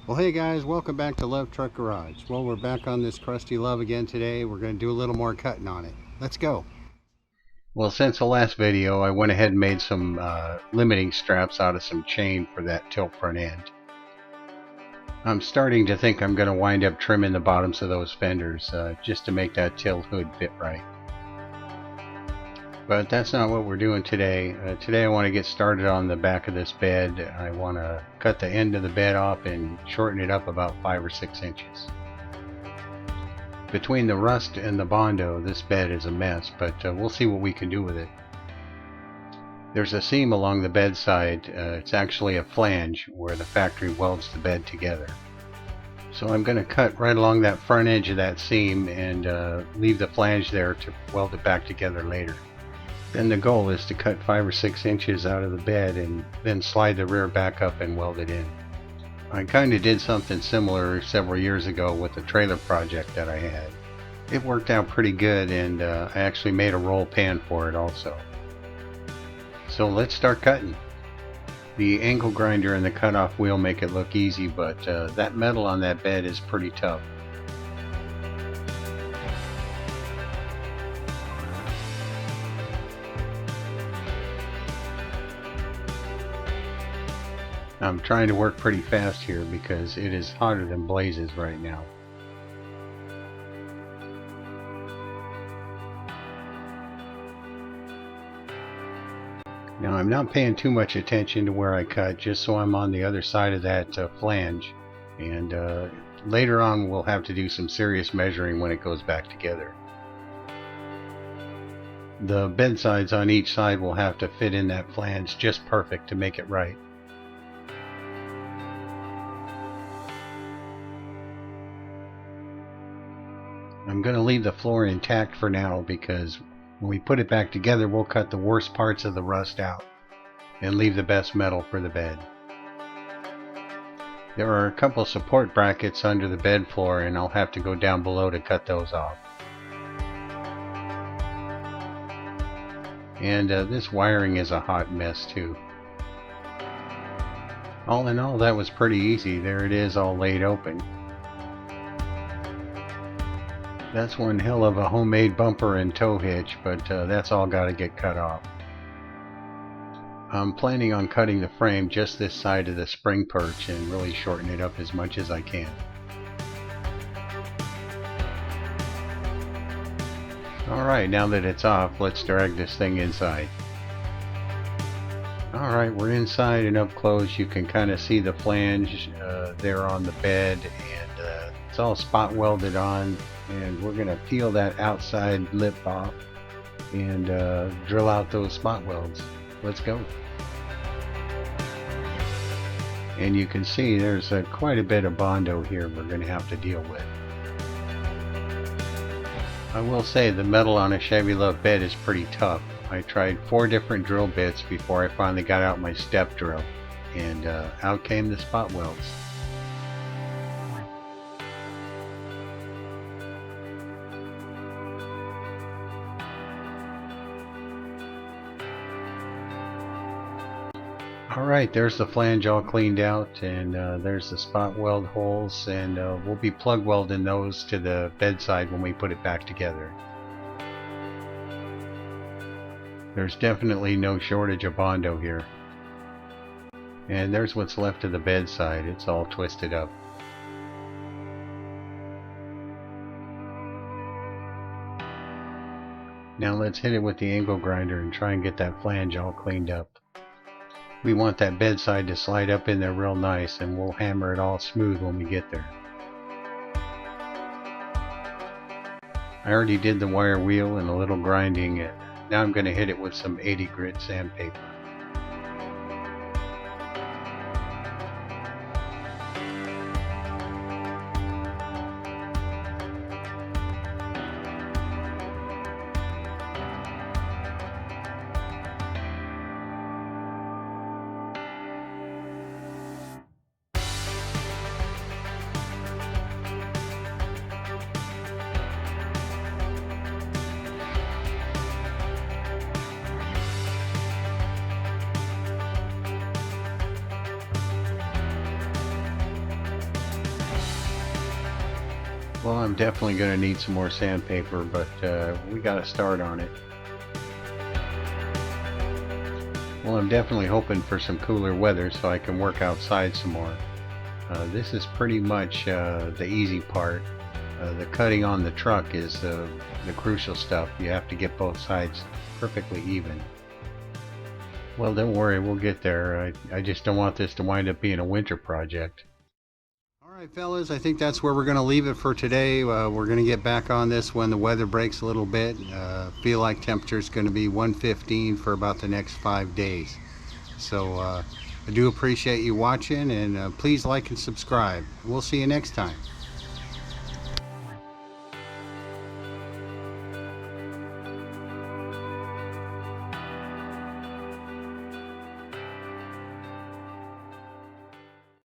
Well, hey guys, welcome back to Love Truck Garage. Well, we're back on this Crusty Luv again today. We're going to do a little more cutting on it. Let's go. Well, since the last video, I went ahead and made some limiting straps out of some chain for that tilt front end. I'm starting to think I'm going to wind up trimming the bottoms of those fenders just to make that tilt hood fit right. But that's not what we're doing today. Today I want to get started on the back of this bed. I want to cut the end of the bed off and shorten it up about 5 or 6 inches. Between the rust and the Bondo, this bed is a mess, but we'll see what we can do with it. There's a seam along the bed side. It's actually a flange where the factory welds the bed together. So I'm going to cut right along that front edge of that seam and leave the flange there to weld it back together later. Then the goal is to cut 5 or 6 inches out of the bed and then slide the rear back up and weld it in. I kind of did something similar several years ago with a trailer project that I had. It worked out pretty good, and I actually made a roll pan for it also. So let's start cutting. The angle grinder and the cutoff wheel make it look easy, but that metal on that bed is pretty tough. I'm trying to work pretty fast here because it is hotter than blazes right now. Now I'm not paying too much attention to where I cut, just so I'm on the other side of that flange, and later on we'll have to do some serious measuring when it goes back together. The bed sides on each side will have to fit in that flange just perfect to make it right. I'm going to leave the floor intact for now because when we put it back together we'll cut the worst parts of the rust out and leave the best metal for the bed. There are a couple support brackets under the bed floor and I'll have to go down below to cut those off. And this wiring is a hot mess too. All in all, that was pretty easy. There it is, all laid open. That's one hell of a homemade bumper and tow hitch, but that's all got to get cut off. I'm planning on cutting the frame just this side of the spring perch and really shorten it up as much as I can. Alright, now that it's off, let's drag this thing inside. Alright, we're inside and up close. You can kind of see the flange there on the bed, and it's all spot welded on. And we're going to peel that outside lip off and drill out those spot welds. Let's go. And you can see there's quite a bit of Bondo here we're going to have to deal with. I will say the metal on a Chevy Luv bed is pretty tough. I tried 4 different drill bits before I finally got out my step drill, and out came the spot welds. Alright, there's the flange all cleaned out, and there's the spot weld holes, and we'll be plug welding those to the bedside when we put it back together. There's definitely no shortage of Bondo here. And there's what's left of the bedside. It's all twisted up. Now let's hit it with the angle grinder and try and get that flange all cleaned up. We want that bedside to slide up in there real nice, and we'll hammer it all smooth when we get there. I already did the wire wheel and a little grinding, and now I'm going to hit it with some 80 grit sandpaper. Well, I'm definitely going to need some more sandpaper, but we got to start on it. Well, I'm definitely hoping for some cooler weather so I can work outside some more. This is pretty much the easy part. The cutting on the truck is the crucial stuff. You have to get both sides perfectly even. Well, don't worry, we'll get there. I just don't want this to wind up being a winter project. Alright fellas, I think that's where we're going to leave it for today. We're going to get back on this when the weather breaks a little bit. Feel like temperature is going to be 115 for about the next 5 days. So I do appreciate you watching, and please like and subscribe. We'll see you next time.